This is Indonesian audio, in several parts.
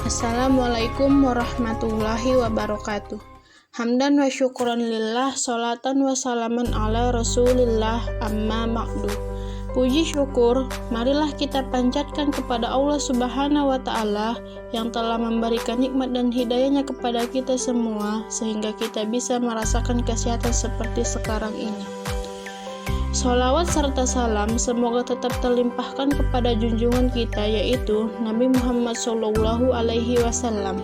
Assalamualaikum warahmatullahi wabarakatuh. Hamdan wa syukran lillah, salatan wa salaman ala rasulillah, amma ma'du. Puji syukur, marilah kita panjatkan kepada Allah Subhanahu wa Ta'ala yang telah memberikan nikmat dan hidayahnya kepada kita semua, sehingga kita bisa merasakan kesehatan seperti sekarang ini. Sholawat serta salam semoga tetap terlimpahkan kepada junjungan kita, yaitu Nabi Muhammad Shallallahu Alaihi Wasallam.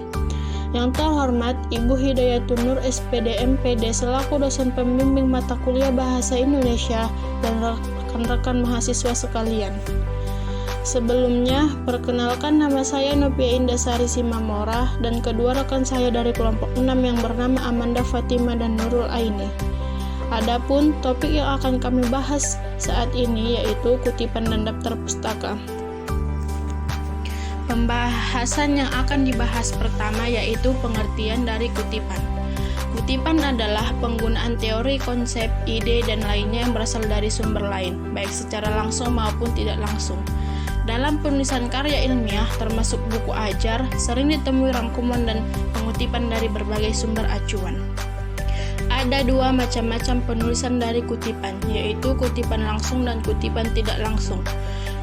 Yang terhormat Ibu Hidayatun Nur SPD MPD selaku dosen pembimbing mata kuliah Bahasa Indonesia dan rekan-rekan mahasiswa sekalian. Sebelumnya, perkenalkan nama saya Nopia Indasari Simamora dan kedua rekan saya dari kelompok 6 yang bernama Amanda Fatima dan Nurul Aini. Adapun topik yang akan kami bahas saat ini yaitu kutipan dan daftar pustaka. Pembahasan yang akan dibahas pertama yaitu pengertian dari kutipan. Kutipan adalah penggunaan teori, konsep, ide, dan lainnya yang berasal dari sumber lain, baik secara langsung maupun tidak langsung. Dalam penulisan karya ilmiah, termasuk buku ajar, sering ditemui rangkuman dan pengutipan dari berbagai sumber acuan. Ada dua macam-macam penulisan dari kutipan, yaitu kutipan langsung dan kutipan tidak langsung.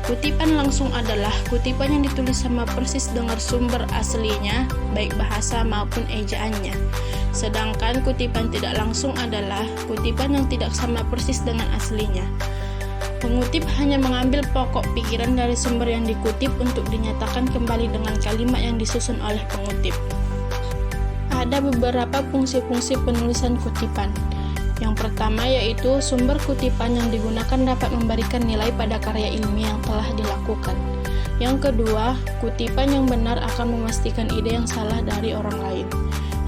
Kutipan langsung adalah kutipan yang ditulis sama persis dengan sumber aslinya, baik bahasa maupun ejaannya. Sedangkan kutipan tidak langsung adalah kutipan yang tidak sama persis dengan aslinya. Pengutip hanya mengambil pokok pikiran dari sumber yang dikutip untuk dinyatakan kembali dengan kalimat yang disusun oleh pengutip. Ada beberapa fungsi-fungsi penulisan kutipan. Yang pertama yaitu sumber kutipan yang digunakan dapat memberikan nilai pada karya ilmiah yang telah dilakukan. Yang kedua, kutipan yang benar akan memastikan ide yang salah dari orang lain.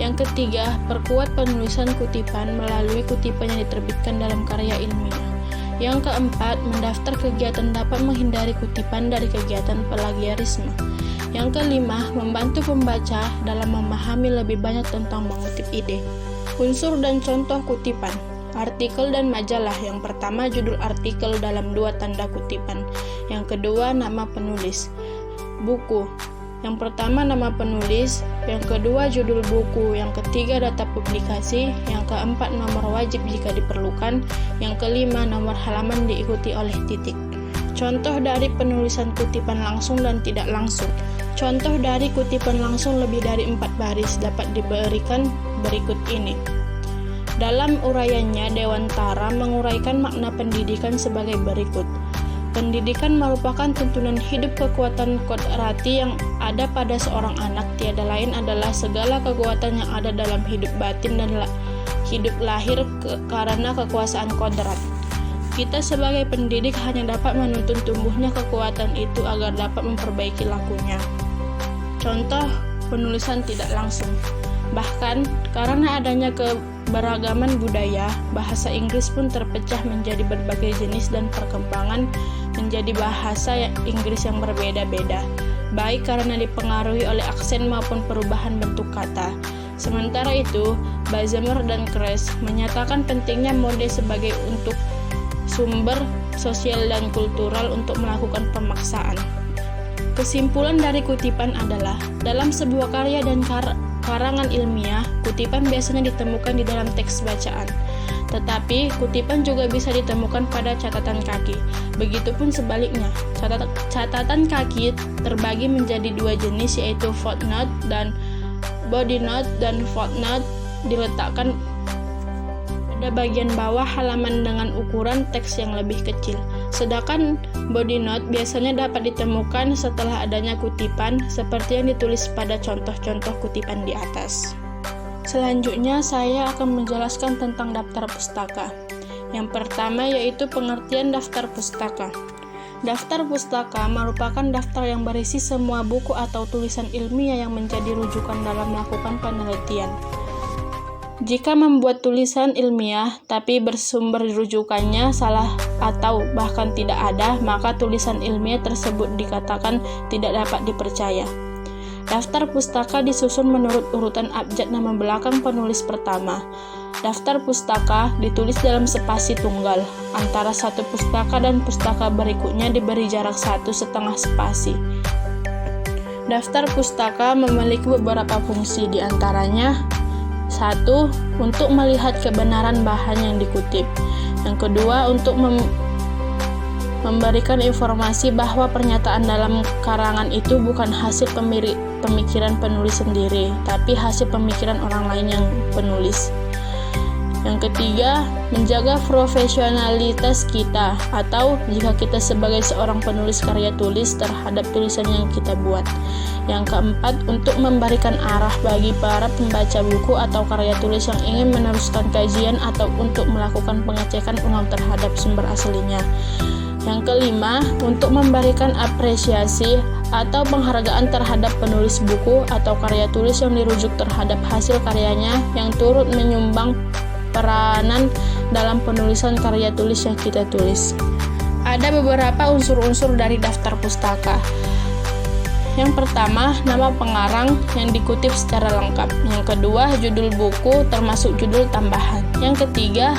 Yang ketiga, perkuat penulisan kutipan melalui kutipan yang diterbitkan dalam karya ilmiah. Yang keempat, mendaftar kegiatan dapat menghindari kutipan dari kegiatan plagiarisme. Yang kelima, membantu pembaca dalam memahami lebih banyak tentang mengutip ide. Unsur dan contoh kutipan. Artikel dan majalah. Yang pertama, judul artikel dalam dua tanda kutipan. Yang kedua, nama penulis. Buku. Yang pertama, nama penulis. Yang kedua, judul buku. Yang ketiga, data publikasi. Yang keempat, nomor wajib jika diperlukan. Yang kelima, nomor halaman diikuti oleh titik. Contoh dari penulisan kutipan langsung dan tidak langsung. Contoh dari kutipan langsung lebih dari 4 baris dapat diberikan berikut ini. Dalam uraiannya, Dewantara menguraikan makna pendidikan sebagai berikut. Pendidikan merupakan tuntunan hidup. Kekuatan kodrati yang ada pada seorang anak tiada lain adalah segala kekuatan yang ada dalam hidup batin dan hidup lahir karena kekuasaan kodrat. Kita sebagai pendidik hanya dapat menuntun tumbuhnya kekuatan itu agar dapat memperbaiki lakunya. Contoh penulisan tidak langsung. Bahkan karena adanya keberagaman budaya, bahasa Inggris pun terpecah menjadi berbagai jenis dan perkembangan menjadi bahasa Inggris yang berbeda-beda, baik karena dipengaruhi oleh aksen maupun perubahan bentuk kata. Sementara itu, Bazemer dan Kress menyatakan pentingnya mode sebagai untuk sumber sosial dan kultural untuk melakukan pemaksaan. Kesimpulan dari kutipan adalah, dalam sebuah karya dan karangan ilmiah, kutipan biasanya ditemukan di dalam teks bacaan. Tetapi, kutipan juga bisa ditemukan pada catatan kaki. Begitupun sebaliknya, catatan kaki terbagi menjadi dua jenis, yaitu footnote dan body note, dan footnote diletakkan pada bagian bawah halaman dengan ukuran teks yang lebih kecil. Sedangkan body note biasanya dapat ditemukan setelah adanya kutipan seperti yang ditulis pada contoh-contoh kutipan di atas. Selanjutnya saya akan menjelaskan tentang daftar pustaka. Yang pertama yaitu pengertian daftar pustaka. Daftar pustaka merupakan daftar yang berisi semua buku atau tulisan ilmiah yang menjadi rujukan dalam melakukan penelitian. Jika membuat tulisan ilmiah tapi bersumber rujukannya salah atau bahkan tidak ada, maka tulisan ilmiah tersebut dikatakan tidak dapat dipercaya. Daftar pustaka disusun menurut urutan abjad nama belakang penulis pertama. Daftar pustaka ditulis dalam spasi tunggal. Antara satu pustaka dan pustaka berikutnya diberi jarak 1,5 spasi. Daftar pustaka memiliki beberapa fungsi, di antaranya 1. Untuk melihat kebenaran bahan yang dikutip. Yang kedua, untuk memberikan informasi bahwa pernyataan dalam karangan itu bukan hasil pemikiran penulis sendiri, tapi hasil pemikiran orang lain yang penulis. Yang ketiga, menjaga profesionalitas kita, atau jika kita sebagai seorang penulis karya tulis terhadap tulisan yang kita buat. Yang keempat, untuk memberikan arah bagi para pembaca buku atau karya tulis yang ingin meneruskan kajian atau untuk melakukan pengecekan ulang terhadap sumber aslinya. Yang kelima, untuk memberikan apresiasi atau penghargaan terhadap penulis buku atau karya tulis yang dirujuk terhadap hasil karyanya yang turut menyumbang peranan dalam penulisan karya tulis yang kita tulis. Ada beberapa unsur-unsur dari daftar pustaka. Yang pertama, nama pengarang yang dikutip secara lengkap. Yang kedua, judul buku termasuk judul tambahan. Yang ketiga,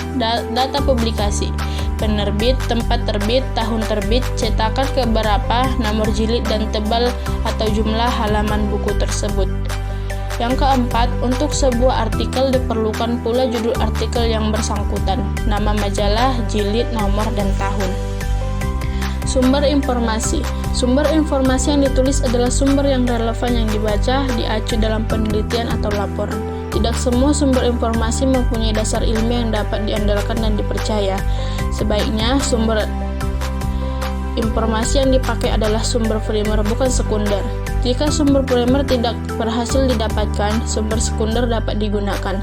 data publikasi, penerbit, tempat terbit, tahun terbit, cetakan keberapa, nomor jilid dan tebal atau jumlah halaman buku tersebut. Yang keempat, untuk sebuah artikel diperlukan pula judul artikel yang bersangkutan, nama majalah, jilid, nomor, dan tahun. Sumber informasi. Sumber informasi yang ditulis adalah sumber yang relevan yang dibaca, diacu dalam penelitian atau laporan. Tidak semua sumber informasi mempunyai dasar ilmiah yang dapat diandalkan dan dipercaya. Sebaiknya sumber informasi yang dipakai adalah sumber primer, bukan sekunder. Jika sumber primer tidak berhasil didapatkan, sumber sekunder dapat digunakan.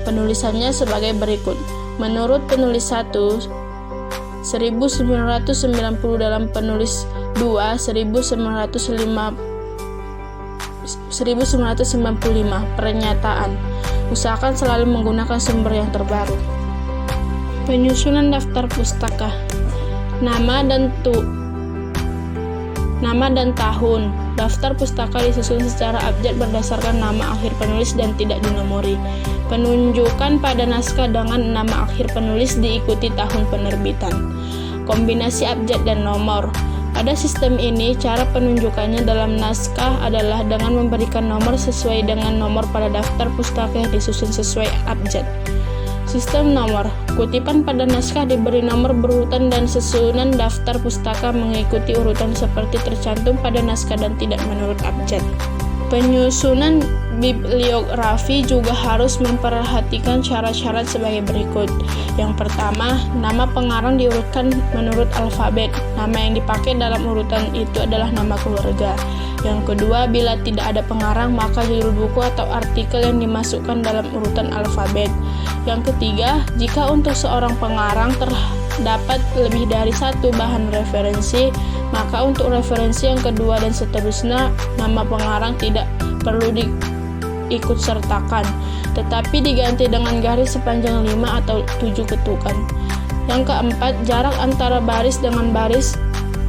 Penulisannya sebagai berikut. Menurut penulis 1, 1990 dalam penulis 2, 1995 pernyataan. Usahakan selalu menggunakan sumber yang terbaru. Penyusunan daftar pustaka. Nama dan tahun. Daftar pustaka disusun secara abjad berdasarkan nama akhir penulis dan tidak dinomori. Penunjukan pada naskah dengan nama akhir penulis diikuti tahun penerbitan. Kombinasi abjad dan nomor. Pada sistem ini, cara penunjukannya dalam naskah adalah dengan memberikan nomor sesuai dengan nomor pada daftar pustaka yang disusun sesuai abjad. Sistem nomor. Kutipan pada naskah diberi nomor berurutan dan susunan daftar pustaka mengikuti urutan seperti tercantum pada naskah dan tidak menurut abjad. Penyusunan bibliografi juga harus memperhatikan syarat-syarat sebagai berikut. Yang pertama, nama pengarang diurutkan menurut alfabet. Nama yang dipakai dalam urutan itu adalah nama keluarga. Yang kedua, bila tidak ada pengarang, maka judul buku atau artikel yang dimasukkan dalam urutan alfabet. Yang ketiga, jika untuk seorang pengarang terdapat lebih dari satu bahan referensi, maka untuk referensi yang kedua dan seterusnya, nama pengarang tidak perlu diikut sertakan, tetapi diganti dengan garis sepanjang 5 atau 7 ketukan. Yang keempat, jarak antara baris dengan baris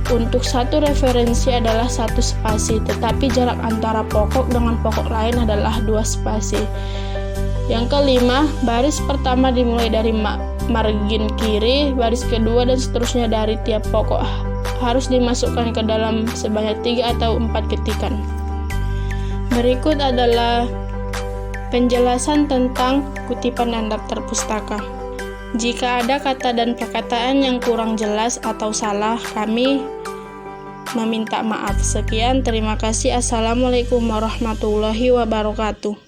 untuk satu referensi adalah 1 spasi, tetapi jarak antara pokok dengan pokok lain adalah 2 spasi. Yang kelima, baris pertama dimulai dari margin kiri, baris kedua dan seterusnya dari tiap pokok harus dimasukkan ke dalam sebanyak 3 atau 4 ketikan. Berikut adalah penjelasan tentang kutipan dan daftar pustaka. Jika ada kata dan perkataan yang kurang jelas atau salah, kami meminta maaf. Sekian, terima kasih. Assalamualaikum warahmatullahi wabarakatuh.